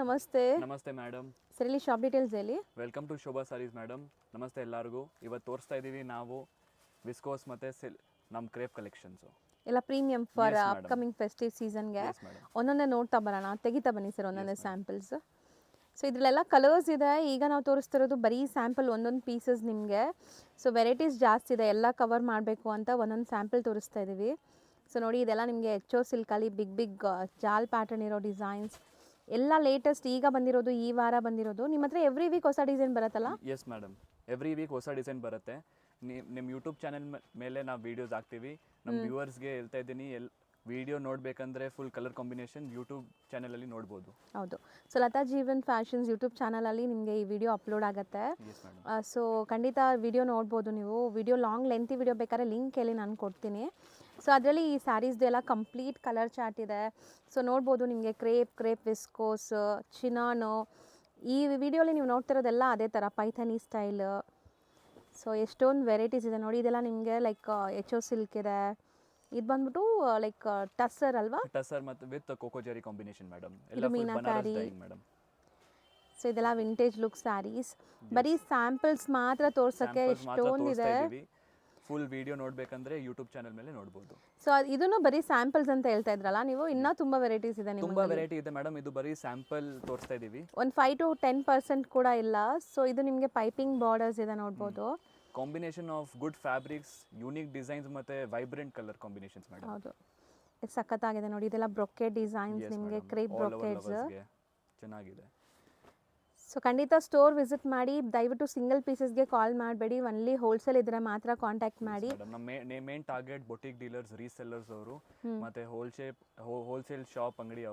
ನಮಸ್ತೆ. ನಮಸ್ತೆ madam. Sir ಇಲ್ಲಿ ಶಾಪ್ ಡೀಟೇಲ್ಸ್ ಹೇಳಿ. Welcome to Shobha sarees madam. ನಮಸ್ತೆ ಎಲ್ಲರಿಗೂ. ಇವತ್ತು ತೋರಿಸ್ತಾ ಇದ್ದೀವಿ ನಾವು ವಿಸ್ಕೋಸ್ ಮತ್ತು ನಮ್ಮ ಕ್ರೇಪ್ ಕಲೆಕ್ಷನ್ಸು ಎಲ್ಲ ಪ್ರೀಮಿಯಂ ಫಾರ್ ಅಪ್ಕಮಿಂಗ್ ಫೆಸ್ಟಿವ್ ಸೀಸನ್ಗೆ. ಒಂದೊಂದೇ ನೋಡ್ತಾ ಬರೋಣ, ತೆಗಿತಾ ಬನ್ನಿ ಸರ್ ಒಂದೊಂದೇ ಸ್ಯಾಂಪಲ್ಸ್. ಸೊ ಇದರಲ್ಲೆಲ್ಲ ಕಲರ್ಸ್ ಇದೆ. ಈಗ ನಾವು ತೋರಿಸ್ತಿರೋದು ಬರೀ ಸ್ಯಾಂಪಲ್ ಒಂದೊಂದು ಪೀಸಸ್ ನಿಮಗೆ. ಸೊ ವೆರೈಟೀಸ್ ಜಾಸ್ತಿ ಇದೆ, ಎಲ್ಲ ಕವರ್ ಮಾಡಬೇಕು ಅಂತ ಒಂದೊಂದು ಸ್ಯಾಂಪಲ್ ತೋರಿಸ್ತಾ ಇದ್ದೀವಿ. ಸೊ ನೋಡಿ, ಇದೆಲ್ಲ ನಿಮಗೆ ಎಚ್ ಓ ಸಿಲ್ಕಲ್ಲಿ ಬಿಗ್ ಜಾಲ್ ಪ್ಯಾಟರ್ನ್ ಇರೋ ಡಿಸೈನ್ಸ್ ಎಲ್ಲ ಲೇಟೆಸ್ಟ್ ಈಗ ಬಂದಿರೋದು, ಈ ವಾರ ಬಂದಿರೋದು. ನಿಮ್ಮ ಹತ್ರ ಎವ್ರಿ ವೀಕ್ ಹೊಸ ಡಿಸೈನ್ ಬರುತ್ತಲ್ಲ? ಎಸ್ ಮೇಡಮ್, ಎವ್ರಿ ವೀಕ್ ಹೊಸ ಡಿಸೈನ್ ಬರುತ್ತೆ. ನಿಮ್ಮ ಯೂಟ್ಯೂಬ್ ಚಾನಲ್ ಮೇಲೆ ನಾವು ವೀಡಿಯೋಸ್ ಹಾಕ್ತೀವಿ. ನಮ್ಮ ವ್ಯೂವರ್ಸ್ಗೆ ಹೇಳ್ತಾ ಇದ್ದೀನಿ, ವಿಡಿಯೋ ನೋಡಬೇಕಂದ್ರೆ ಫುಲ್ ಕಲರ್ ಕಾಂಬಿನೇಷನ್ ಯೂಟ್ಯೂಬ್ ಚಾನಲಲ್ಲಿ ನೋಡ್ಬೋದು. ಹೌದು. So Lata Jeevan fashions YouTube ಚಾನಲಲ್ಲಿ ನಿಮಗೆ ಈ ವಿಡಿಯೋ ಅಪ್ಲೋಡ್ ಆಗುತ್ತೆ. ಸೊ ಖಂಡಿತ ವಿಡಿಯೋ ನೋಡ್ಬೋದು ನೀವು. ವಿಡಿಯೋ ಲಾಂಗ್ ಲೆಂತಿ ವಿಡಿಯೋ ಬೇಕಾದ್ರೆ ಲಿಂಕ್ ಹೇಳಿ ನಾನು ಕೊಡ್ತೀನಿ. ಸೊ ಅದರಲ್ಲಿ ಈ ಸ್ಯಾರೀಸ್ದು ಎಲ್ಲ ಕಂಪ್ಲೀಟ್ ಕಲರ್ ಚಾರ್ಟ್ ಇದೆ. ಸೊ ನೋಡ್ಬೋದು ನಿಮಗೆ ಕ್ರೇಪ್ ವಿಸ್ಕೋಸ್, ಚಿನಾನು. ಈ ವಿಡಿಯೋಲಿ ನೀವು ನೋಡ್ತಿರೋದೆಲ್ಲ ಅದೇ ಥರ ಪೈಥಾನಿ ಸ್ಟೈಲ್. ಸೊ ಎಷ್ಟೊಂದು ವೆರೈಟೀಸ್ ಇದೆ ನೋಡಿ. ಇದೆಲ್ಲ ನಿಮಗೆ ಲೈಕ್ ಎಚ್ ಓ ಸಿಲ್ಕ್ ಇದೆ. ಇದು ಬಂದ್ಬಿಟ್ಟು ಲೈಕ್ ಟಸ್ಸರ್ ಅಲ್ವಾ? ಟಸ್ಸರ್ ಮತ್ತು ವಿತ್ ಕೋಕೋಜೆರಿ ಕಾಂಬಿನೇಷನ್ ಮೇಡಮ್. ಎಲ್ಲ ಬನಾರಸ್ ಡೈಯಿಂಗ್ ಮೇಡಮ್. ಸೊ ಇದೆಲ್ಲ ವಿಂಟೇಜ್ ಲುಕ್ ಸ್ಯಾರೀಸ್. ಬರೀ ಸ್ಯಾಂಪಲ್ಸ್ ಮಾತ್ರ ತೋರ್ಸಕ್ಕೆ ಎಷ್ಟೊಂದಿದೆ. ಫುಲ್ ವಿಡಿಯೋ ನೋಡಬೇಕಂದ್ರೆ ಯೂಟ್ಯೂಬ್ ಚಾನಲ್ ಮೇಲೆ ನೋಡ್ಬೋದು. ಸೊ ಇದನ್ನು ಬರೀ ಸ್ಯಾಂಪಲ್ಸ್ ಅಂತ ಹೇಳ್ತಾ ಇದ್ರಲ್ಲ ನೀವು, ಇನ್ನೂ ತುಂಬ ವೆರೈಟೀಸ್ ಇದೆ ನಿಮಗೆ? ತುಂಬ ವೆರೈಟಿ ಇದೆ ಮೇಡಮ್. ಇದು ಬರೀ ಸ್ಯಾಂಪಲ್ ತೋರಿಸ್ತಾ ಇದ್ದೀವಿ. ಒಂದು 5 to 10% ಕೂಡ ಇಲ್ಲ. ಸೊ ಇದು ನಿಮಗೆ ಪೈಪಿಂಗ್ ಬಾರ್ಡರ್ಸ್ ಇದೆ ನೋಡ್ಬೋದು. Combination of good fabrics, unique designs ಮತ್ತು ವೈಬ್ರೆಂಟ್ ಕಲರ್ ಕಾಂಬಿನೇಷನ್ಸ್ ಮೇಡಮ್. ಹೌದು, ಇದು ಸಖತ್ತಾಗಿದೆ ನೋಡಿ. ಇದೆಲ್ಲ ಬ್ರೊಕೆಟ್ ಡಿಸೈನ್ಸ್, ನಿಮಗೆ ಕ್ರೇಪ್ ಬ್ರೊಕೆಟ್ಸ್ ಚೆನ್ನಾಗಿದೆ. ಸೊ ಖಂಡಿತ ಸ್ಟೋರ್ ವಿಸಿಟ್ ಮಾಡಿ. ದಯವಿಟ್ಟು ಸಿಂಗಲ್ ಪೀಸಸ್ಗೆ ಕಾಲ್ ಮಾಡಬೇಡಿ, ಒನ್ಲಿ ಹೋಲ್ಸೇಲ್ ಇದ್ರೆ ಮಾತ್ರ ಕಾಂಟ್ಯಾಕ್ಟ್ ಮಾಡಿ. ನಮ್ಮ main target boutique dealers, resellers ಅವರು, ಮತ್ತೆ ಹೋಲ್ಸೇಲ್ ಶಾಪ್ ಅಂಗಡಿ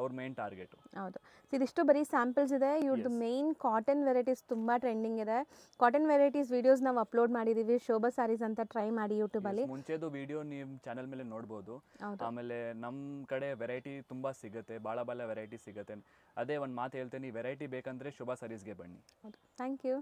ಅವ್ರ ಮೇನ್ ಟಾರ್ಗೆಟ್. ಹೌದು. ಇದಿಷ್ಟು ಬರೀ ಸ್ಯಾಂಪಲ್ಸ್ ಇದೆ. ಇವ್ರದ್ದು ಮೇನ್ ಕಾಟನ್ ವೆರೈಟೀಸ್ ತುಂಬ ಟ್ರೆಂಡಿಂಗ್ ಇದೆ. ಕಾಟನ್ ವೆರೈಟೀಸ್ ವಿಡಿಯೋಸ್ ನಾವು ಅಪ್ಲೋಡ್ ಮಾಡಿದ್ದೀವಿ. ಶೋಭಾ ಸಾರೀಸ್ ಅಂತ ಟ್ರೈ ಮಾಡಿ ಯೂಟ್ಯೂಬಲ್ಲಿ. ಮುಂಚೆದು ವಿಡಿಯೋ ನಿಮ್ಮ ಚಾನಲ್ ಮೇಲೆ ನೋಡ್ಬೋದು. ಆಮೇಲೆ ನಮ್ಮ ಕಡೆ ವೆರೈಟಿ ತುಂಬ ಸಿಗುತ್ತೆ, ಭಾಳ ವೆರೈಟಿ ಸಿಗುತ್ತೆ. ಅದೇ ಒಂದು ಮಾತು ಹೇಳ್ತೇನೆ, ವೆರೈಟಿ ಬೇಕಂದ್ರೆ ಶೋಭಾ ಸಾರೀಸ್ಗೆ ಬನ್ನಿ. Thank you.